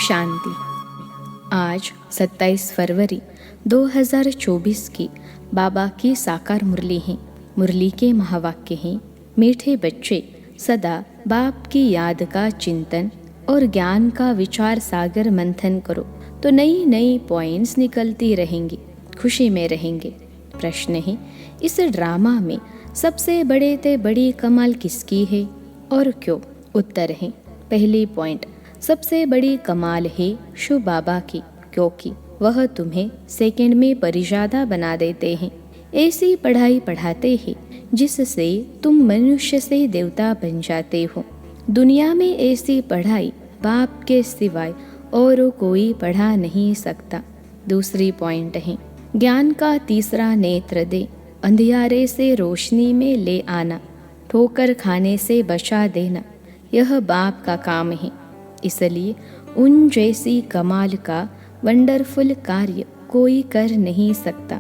शांति। आज 27 फरवरी 2024 की बाबा की साकार मुरली है। मुरली के महावाक्य हैं, मीठे बच्चे सदा बाप की याद का चिंतन और ज्ञान का विचार सागर मंथन करो तो नई नई पॉइंट्स निकलती रहेंगी, खुशी में रहेंगे। प्रश्न है, इस ड्रामा में सबसे बड़े ते बड़ी कमाल किसकी है और क्यों? उत्तर है, पहली पॉइंट, सबसे बड़ी कमाल है शिव बाबा की, क्योंकि वह तुम्हें सेकंड में परिजादा बना देते हैं। ऐसी पढ़ाई पढ़ाते हैं जिससे तुम मनुष्य से देवता बन जाते हो। दुनिया में ऐसी पढ़ाई बाप के सिवाय और कोई पढ़ा नहीं सकता। दूसरी पॉइंट है, ज्ञान का तीसरा नेत्र दे, अंधियारे से रोशनी में ले आना, ठोकर खाने से बचा देना, यह बाप का काम है। इसलिए उन जैसी कमाल का वंडरफुल कार्य कोई कर नहीं सकता।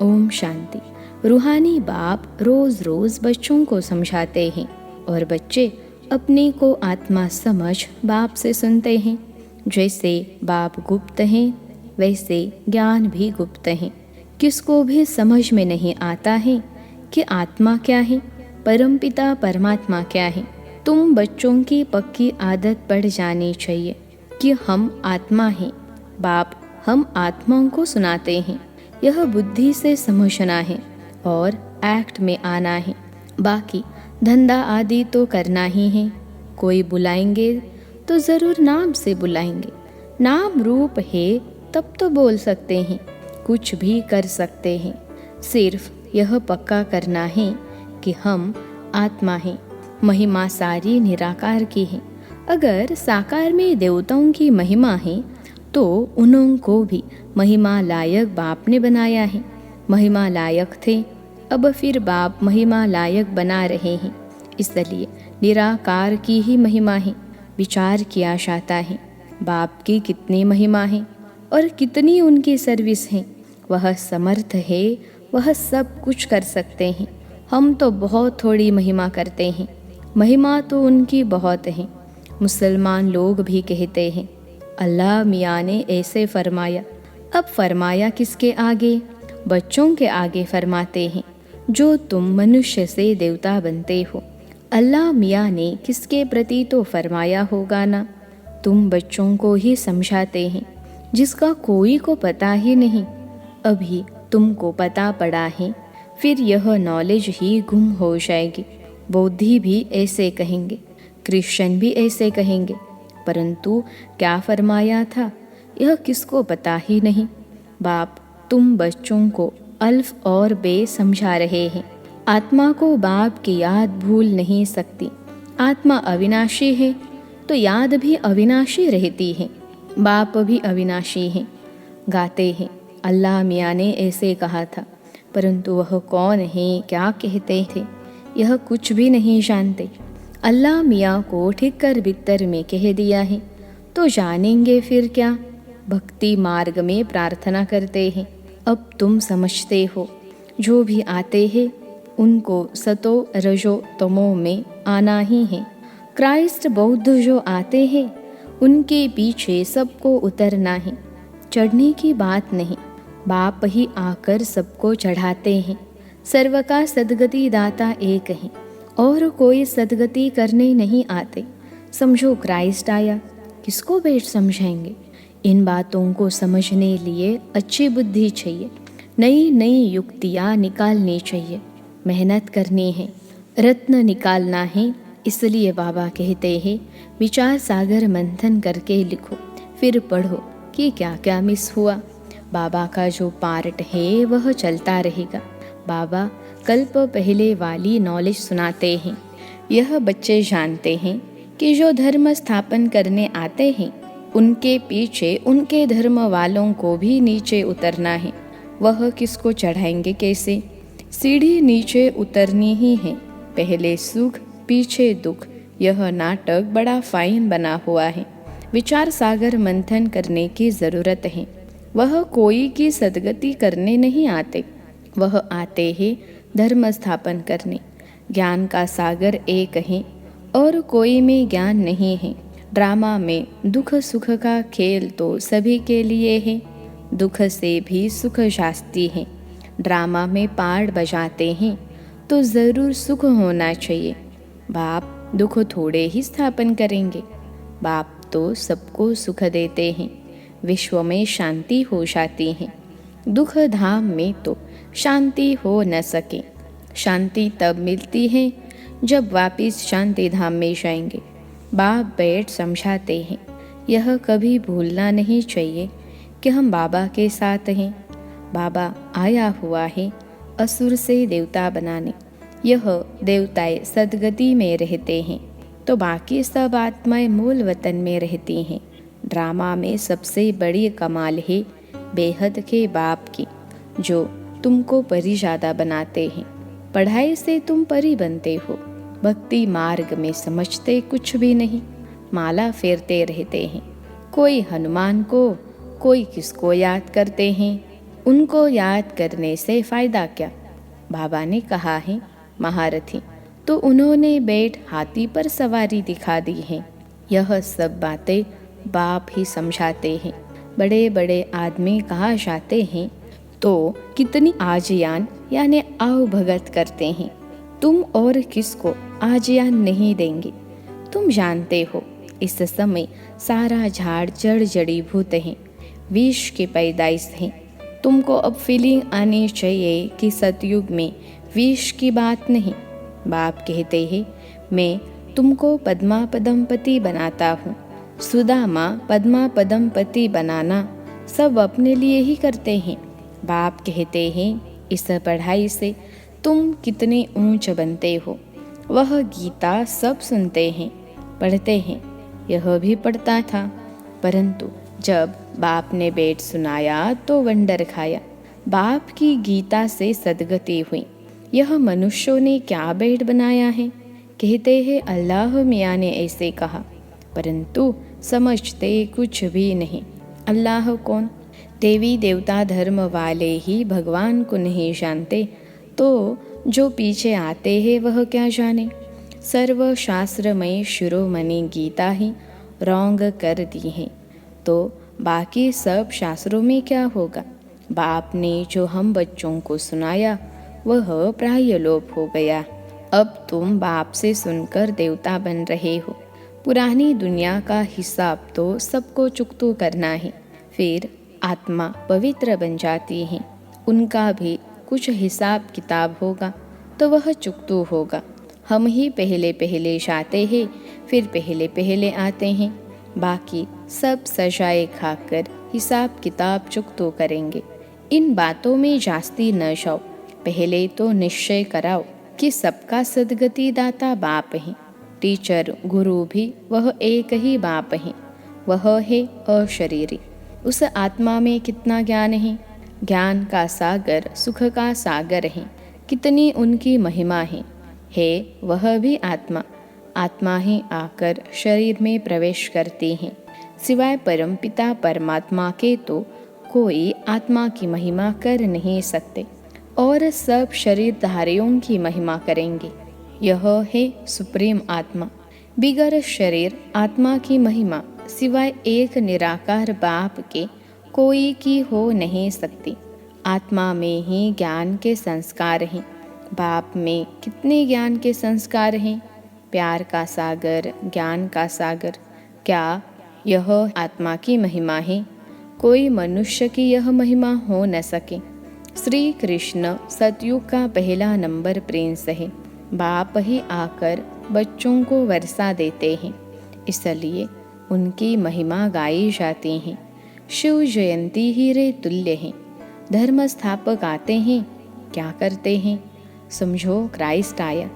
ओम शांति। रूहानी बाप रोज रोज बच्चों को समझाते हैं और बच्चे अपने को आत्मा समझ बाप से सुनते हैं। जैसे बाप गुप्त हैं वैसे ज्ञान भी गुप्त हैं। किसको भी समझ में नहीं आता है कि आत्मा क्या है, परमपिता परमात्मा क्या है। तुम बच्चों की पक्की आदत पड़ जानी चाहिए कि हम आत्मा हैं। बाप हम आत्माओं को सुनाते हैं। यह बुद्धि से समझना है और एक्ट में आना है। बाकी धंधा आदि तो करना ही है। कोई बुलाएंगे तो ज़रूर नाम से बुलाएंगे। नाम रूप है तब तो बोल सकते हैं, कुछ भी कर सकते हैं। सिर्फ यह पक्का करना है कि हम आत्मा हैं। महिमा सारी निराकार की है। अगर साकार में देवताओं की महिमा है तो उनको भी महिमा लायक बाप ने बनाया है। महिमा लायक थे, अब फिर बाप महिमा लायक बना रहे हैं। इसलिए निराकार की ही महिमा है। विचार किया जाता है बाप की कितनी महिमा है और कितनी उनकी सर्विस है। वह समर्थ है, वह सब कुछ कर सकते हैं। हम तो बहुत थोड़ी महिमा करते हैं। महिमा तो उनकी बहुत है। मुसलमान लोग भी कहते हैं अल्लाह मियाँ ने ऐसे फरमाया। अब फरमाया किसके आगे? बच्चों के आगे फरमाते हैं जो तुम मनुष्य से देवता बनते हो। अल्लाह मियाँ ने किसके प्रति तो फरमाया होगा ना। तुम बच्चों को ही समझाते हैं जिसका कोई को पता ही नहीं। अभी तुमको पता पड़ा है, फिर यह नॉलेज ही गुम हो जाएगी। बौद्धी भी ऐसे कहेंगे, क्रिश्चियन भी ऐसे कहेंगे, परंतु क्या फरमाया था यह किसको पता ही नहीं। बाप तुम बच्चों को अल्फ और बे समझा रहे हैं। आत्मा को बाप की याद भूल नहीं सकती। आत्मा अविनाशी है तो याद भी अविनाशी रहती है। बाप भी अविनाशी हैं। गाते हैं अल्लाह मियाँ ने ऐसे कहा था, परंतु वह कौन है, क्या कहते थे, यह कुछ भी नहीं जानते। अल्लाह मियाँ को ठीक कर बितर में कह दिया है तो जानेंगे फिर क्या। भक्ति मार्ग में प्रार्थना करते हैं। अब तुम समझते हो जो भी आते हैं उनको सतो रजो तमो में आना ही है। क्राइस्ट बौद्ध जो आते हैं उनके पीछे सबको उतरना है। चढ़ने की बात नहीं, बाप ही आकर सबको चढ़ाते हैं। सर्व का सदगति दाता एक है और कोई सदगति करने नहीं आते। समझो क्राइस्ट आया, किसको बेट समझेंगे। इन बातों को समझने लिए अच्छी बुद्धि चाहिए। नई नई युक्तियाँ निकालनी चाहिए। मेहनत करनी है, रत्न निकालना है। इसलिए बाबा कहते हैं विचार सागर मंथन करके लिखो, फिर पढ़ो कि क्या क्या मिस हुआ। बाबा का जो पार्ट है वह चलता रहेगा। बाबा कल्प पहले वाली नॉलेज सुनाते हैं। यह बच्चे जानते हैं कि जो धर्म स्थापन करने आते हैं उनके पीछे उनके धर्म वालों को भी नीचे उतरना है। वह किसको चढ़ाएंगे कैसे? सीढ़ी नीचे उतरनी ही है। पहले सुख पीछे दुख, यह नाटक बड़ा फाइन बना हुआ है। विचार सागर मंथन करने की ज़रूरत है। वह कोई की सदगति करने नहीं आते, वह आते हैं धर्म स्थापन करने। ज्ञान का सागर एक है और कोई में ज्ञान नहीं है। ड्रामा में दुख सुख का खेल तो सभी के लिए है, दुख से भी सुख शास्ती है। ड्रामा में पार्ट बजाते हैं तो ज़रूर सुख होना चाहिए। बाप दुख थोड़े ही स्थापन करेंगे, बाप तो सबको सुख देते हैं, विश्व में शांति हो जाती है। दुख धाम में तो शांति हो न सके। शांति तब मिलती है जब वापिस शांति धाम में जाएंगे। बाप बैठ समझाते हैं, यह कभी भूलना नहीं चाहिए कि हम बाबा के साथ हैं। बाबा आया हुआ है असुर से देवता बनाने। यह देवताएं सदगति में रहते हैं तो बाकी सब आत्माएं मूल वतन में रहती हैं। ड्रामा में सबसे बड़ी कमाल है बेहद के बाप की, जो तुमको परी ज़्यादा बनाते हैं। पढ़ाई से तुम परी बनते हो, भक्ति मार्ग में समझते कुछ भी नहीं, माला फेरते रहते हैं। कोई हनुमान को, कोई किसको याद करते हैं। उनको याद करने से फ़ायदा क्या। बाबा ने कहा है महारथी, तो उन्होंने बैठ हाथी पर सवारी दिखा दी है। यह सब बातें बाप ही समझाते हैं। बड़े बड़े आदमी कहा जाते हैं तो कितनी आजियान यानी आवभगत करते हैं। तुम और किसको आजियान नहीं देंगे। तुम जानते हो इस समय सारा झाड़ जड़ जड़ीभूत है, विष की पैदाइश है। तुमको अब फीलिंग आनी चाहिए कि सतयुग में विष की बात नहीं। बाप कहते हैं मैं तुमको पद्मा पदमपति बनाता हूँ। सुदामा पद्मा पदमपति बनाना सब अपने लिए ही करते हैं। बाप कहते हैं इस पढ़ाई से तुम कितने ऊंच बनते हो। वह गीता सब सुनते हैं, पढ़ते हैं, यह भी पढ़ता था, परंतु जब बाप ने बैठ सुनाया तो वंडर खाया। बाप की गीता से सदगति हुई। यह मनुष्यों ने क्या बैठ बनाया है। कहते हैं अल्लाह मियाँ ने ऐसे कहा, परंतु समझते कुछ भी नहीं। अल्लाह कौन। देवी देवता धर्म वाले ही भगवान को नहीं जानते तो जो पीछे आते हैं वह क्या जाने। सर्व शास्त्रमय शिरोमणि गीता ही रॉन्ग कर दी है तो बाकी सब शास्त्रों में क्या होगा। बाप ने जो हम बच्चों को सुनाया वह प्राय लोप हो गया। अब तुम बाप से सुनकर देवता बन रहे हो। पुरानी दुनिया का हिसाब तो सबको चुकतो करना है, फिर आत्मा पवित्र बन जाती है। उनका भी कुछ हिसाब किताब होगा तो वह चुकतो होगा। हम ही पहले पहले जाते हैं, फिर पहले पहले आते हैं। बाकी सब सजाए खाकर हिसाब किताब चुकतो करेंगे। इन बातों में जास्ती न जाओ। पहले तो निश्चय कराओ कि सबका सदगति दाता बाप है। टीचर गुरु भी वह एक ही बाप है। वह है अशरीरी। उस आत्मा में कितना ज्ञान है। ज्ञान का सागर सुख का सागर है। कितनी उनकी महिमा है वह भी आत्मा। आत्मा ही आकर शरीर में प्रवेश करती है। सिवाय परम पिता परमात्मा के तो कोई आत्मा की महिमा कर नहीं सकते और सब शरीरधारियों की महिमा करेंगे। यह है सुप्रीम आत्मा। बिगर शरीर आत्मा की महिमा सिवाय एक निराकार बाप के कोई की हो नहीं सकती। आत्मा में ही ज्ञान के संस्कार हैं। बाप में कितने ज्ञान के संस्कार हैं। प्यार का सागर, ज्ञान का सागर। क्या यह आत्मा की महिमा है। कोई मनुष्य की यह महिमा हो न सके। श्री कृष्ण सतयुग का पहला नंबर प्रिंस है। बाप ही आकर बच्चों को वर्षा देते हैं, इसलिए उनकी महिमा गाई जाती है। शिव जयंती हीरे तुल्य है। धर्म स्थापक आते हैं, क्या करते हैं। समझो क्राइस्ट आया।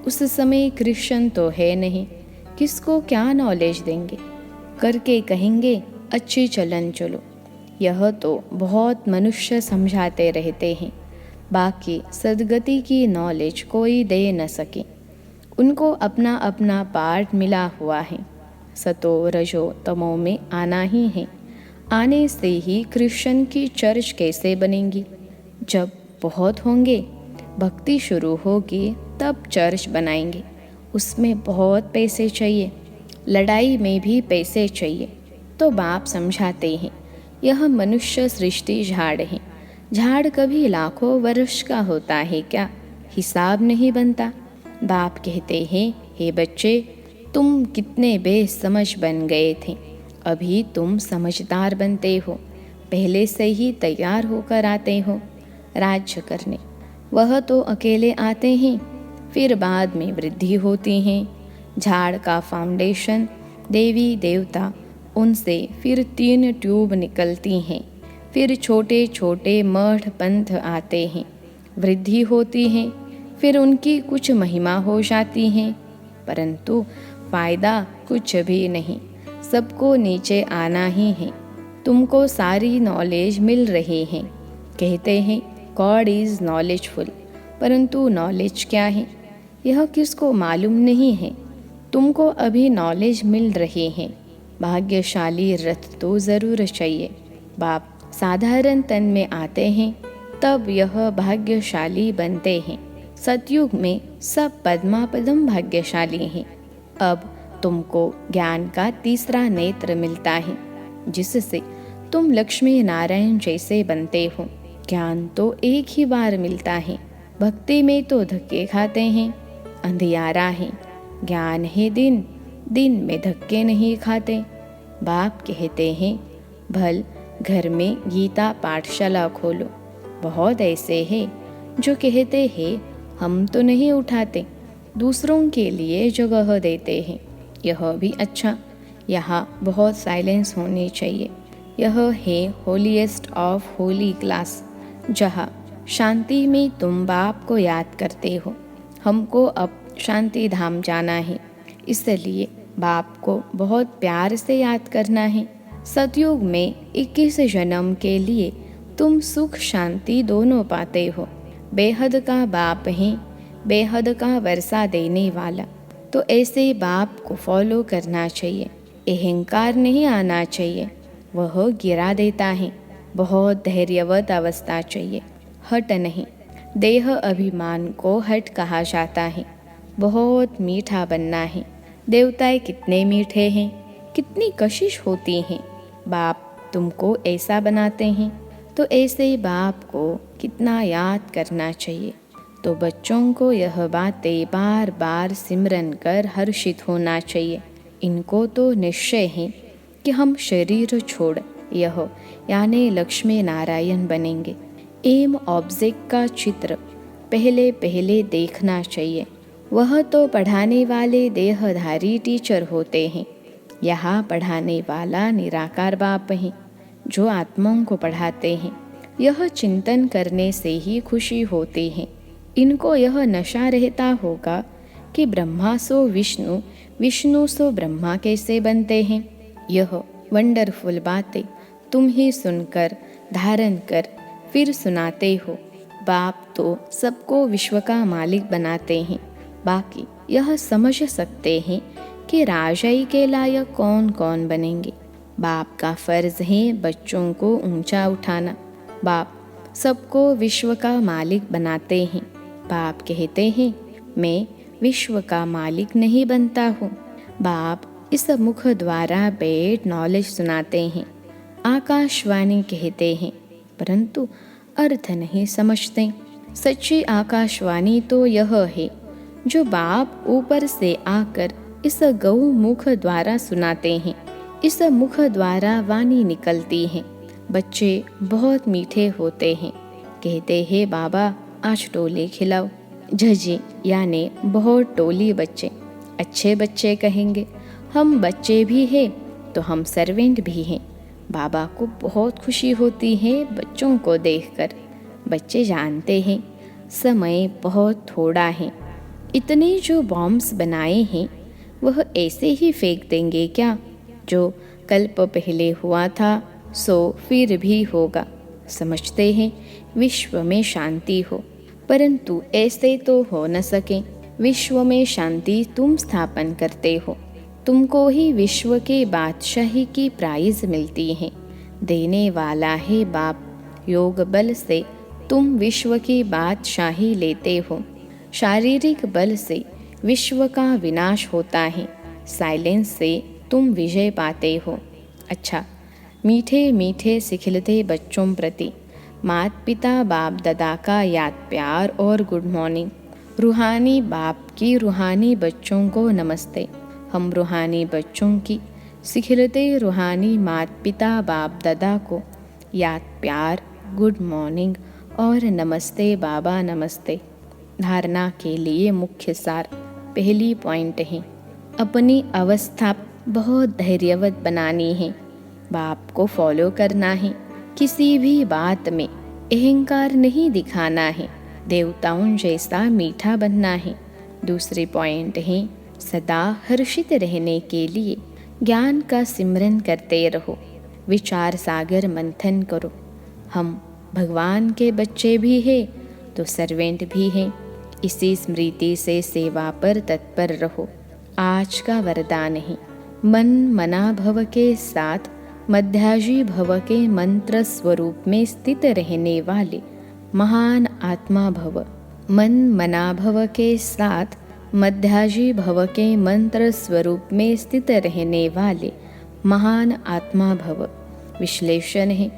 उस समय क्रिश्चियन तो है नहीं, किसको क्या नॉलेज देंगे। करके कहेंगे अच्छी चलन चलो। यह तो बहुत मनुष्य समझाते रहते हैं, बाकी सदगति की नॉलेज कोई दे न सके। उनको अपना अपना पार्ट मिला हुआ है। सतो रजो तमो में आना ही है। आने से ही क्रिश्चियन की चर्च कैसे बनेगी। जब बहुत होंगे, भक्ति शुरू होगी, तब चर्च बनाएंगे। उसमें बहुत पैसे चाहिए। लड़ाई में भी पैसे चाहिए। तो बाप समझाते हैं, यह मनुष्य सृष्टि झाड़ है। झाड़ कभी लाखों वर्ष का होता है क्या? हिसाब नहीं बनता। बाप कहते हैं, हे बच्चे, तुम कितने बेसमझ बन गए थे, अभी तुम समझदार बनते हो। पहले से ही तैयार होकर आते हो राज्य करने। वह तो अकेले आते हैं, फिर बाद में वृद्धि होती है। झाड़ का फाउंडेशन देवी देवता, उनसे फिर 3 ट्यूब निकलती हैं। फिर छोटे छोटे मठ पंथ आते हैं, वृद्धि होती है। फिर उनकी कुछ महिमा हो जाती है, परंतु फायदा कुछ भी नहीं। सबको नीचे आना ही है। तुमको सारी नॉलेज मिल रही है। कहते हैं गॉड इज़ नॉलेजफुल, परंतु नॉलेज क्या है यह किसको मालूम नहीं है। तुमको अभी नॉलेज मिल रही है। भाग्यशाली रथ तो ज़रूर चाहिए। बाप साधारण तन में आते हैं, तब यह भाग्यशाली बनते हैं। सतयुग में सब पद्मापदम भाग्यशाली हैं। अब तुमको ज्ञान का तीसरा नेत्र मिलता है, जिससे तुम लक्ष्मी नारायण जैसे बनते हो। ज्ञान तो एक ही बार मिलता है, भक्ति में तो धक्के खाते हैं। अंधियारा है, ज्ञान है दिन, दिन में धक्के नहीं खाते। बाप कहते हैं, भल घर में गीता पाठशाला खोलो। बहुत ऐसे हैं जो कहते हैं हम तो नहीं उठाते, दूसरों के लिए जगह देते हैं। यह भी अच्छा। यहाँ बहुत साइलेंस होनी चाहिए। यह है होलीएस्ट ऑफ होली क्लास, जहाँ शांति में तुम बाप को याद करते हो। हमको अब शांति धाम जाना है, इसलिए बाप को बहुत प्यार से याद करना है। सतयुग में 21 जन्म के लिए तुम सुख शांति दोनों पाते हो। बेहद का बाप है, बेहद का वर्षा देने वाला। तो ऐसे बाप को फॉलो करना चाहिए। अहंकार नहीं आना चाहिए, वह गिरा देता है। बहुत धैर्यवत अवस्था चाहिए, हट नहीं। देह अभिमान को हट कहा जाता है। बहुत मीठा बनना है। देवताएं कितने मीठे हैं, कितनी कशिश होती हैं। बाप तुमको ऐसा बनाते हैं, तो ऐसे बाप को कितना याद करना चाहिए। तो बच्चों को यह बातें बार बार सिमरन कर हर्षित होना चाहिए। इनको तो निश्चय है कि हम शरीर छोड़ यह यानी लक्ष्मी नारायण बनेंगे। एम ऑब्जेक्ट का चित्र पहले पहले देखना चाहिए। वह तो पढ़ाने वाले देहधारी टीचर होते हैं। यहाँ पढ़ाने वाला निराकार बाप है, जो आत्माओं को पढ़ाते हैं। यह चिंतन करने से ही खुशी होती है। इनको यह नशा रहता होगा कि ब्रह्मा सो विष्णु, विष्णु सो ब्रह्मा कैसे बनते हैं। यह वंडरफुल बातें तुम ही सुनकर धारण कर फिर सुनाते हो। बाप तो सबको विश्व का मालिक बनाते हैं। बाकी यह समझ सकते हैं कि राजाई के लायक कौन कौन बनेंगे। बाप का फर्ज है बच्चों को ऊंचा उठाना। बाप सबको विश्व का मालिक बनाते हैं। बाप कहते हैं मैं विश्व का मालिक नहीं बनता हूँ। बाप इस मुख द्वारा बैठ नॉलेज सुनाते हैं। आकाशवाणी कहते हैं, परंतु अर्थ नहीं समझते। सच्ची आकाशवाणी तो यह है जो बाप ऊपर से आकर इस गौ मुख द्वारा सुनाते हैं। इस मुख द्वारा वाणी निकलती है। बच्चे बहुत मीठे होते हैं। कहते हैं बाबा आज टोले खिलाओ। झजी यानी बहुत टोली बच्चे, अच्छे बच्चे कहेंगे। हम बच्चे भी हैं तो हम सर्वेंट भी हैं। बाबा को बहुत खुशी होती है बच्चों को देखकर। बच्चे जानते हैं समय बहुत थोड़ा है। इतने जो बॉम्ब्स बनाए हैं वह ऐसे ही फेंक देंगे क्या? जो कल्प पहले हुआ था सो फिर भी होगा। समझते हैं विश्व में शांति हो, परंतु ऐसे तो हो न सके। विश्व में शांति तुम स्थापन करते हो। तुमको ही विश्व के बादशाही की प्राइज मिलती है। देने वाला है बाप। योग बल से तुम विश्व की बादशाही लेते हो। शारीरिक बल से विश्व का विनाश होता है। साइलेंस से तुम विजय पाते हो। अच्छा, मीठे मीठे सिखिलते बच्चों प्रति माता पिता बाप दादा का याद प्यार और गुड मॉर्निंग। रूहानी बाप की रूहानी बच्चों को नमस्ते। हम रूहानी बच्चों की सिखिलते रूहानी माता पिता बाप दादा को याद प्यार, गुड मॉर्निंग और नमस्ते बाबा नमस्ते। धारणा के लिए मुख्य सार। पहली पॉइंट है, अपनी अवस्था बहुत धैर्यवत बनानी है। बाप को फॉलो करना है। किसी भी बात में अहंकार नहीं दिखाना है। देवताओं जैसा मीठा बनना है। दूसरी पॉइंट है, सदा हर्षित रहने के लिए ज्ञान का सिमरन करते रहो। विचार सागर मंथन करो। हम भगवान के बच्चे भी हैं तो सर्वेंट भी हैं। इसी स्मृति से सेवा पर तत्पर रहो। आज का वरदान है, मन मना भव के साथ मध्याजी भव के मंत्र स्वरूप में स्थित रहने वाले महान आत्मा भव। मन मना भव के साथ मध्याजी भव के मंत्र स्वरूप में स्थित रहने वाले महान आत्मा भव। विश्लेषण है,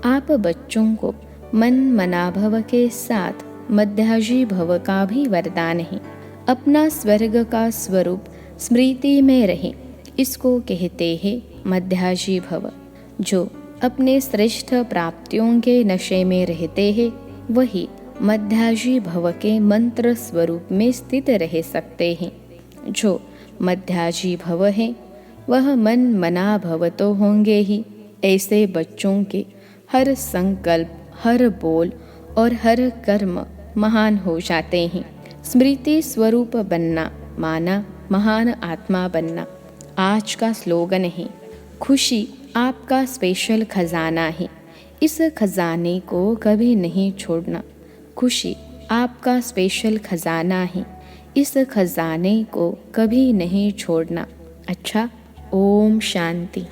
आप बच्चों को मन मना भव के साथ मध्याजी भव का भी वरदान है। अपना स्वर्ग का स्वरूप स्मृति में रहे, इसको कहते हैं मध्याजी भव। जो अपने श्रेष्ठ प्राप्तियों के नशे में रहते हैं वही मध्याजी भव के मंत्र स्वरूप में स्थित रह सकते हैं। जो मध्याजी भव है वह मन मना भव तो होंगे ही। ऐसे बच्चों के हर संकल्प, हर बोल और हर कर्म महान हो जाते हैं। स्मृति स्वरूप बनना माना महान आत्मा बनना। आज का स्लोगन है, खुशी आपका स्पेशल खजाना है, इस खजाने को कभी नहीं छोड़ना। खुशी आपका स्पेशल खजाना है, इस खजाने को कभी नहीं छोड़ना। अच्छा, ओम शांति।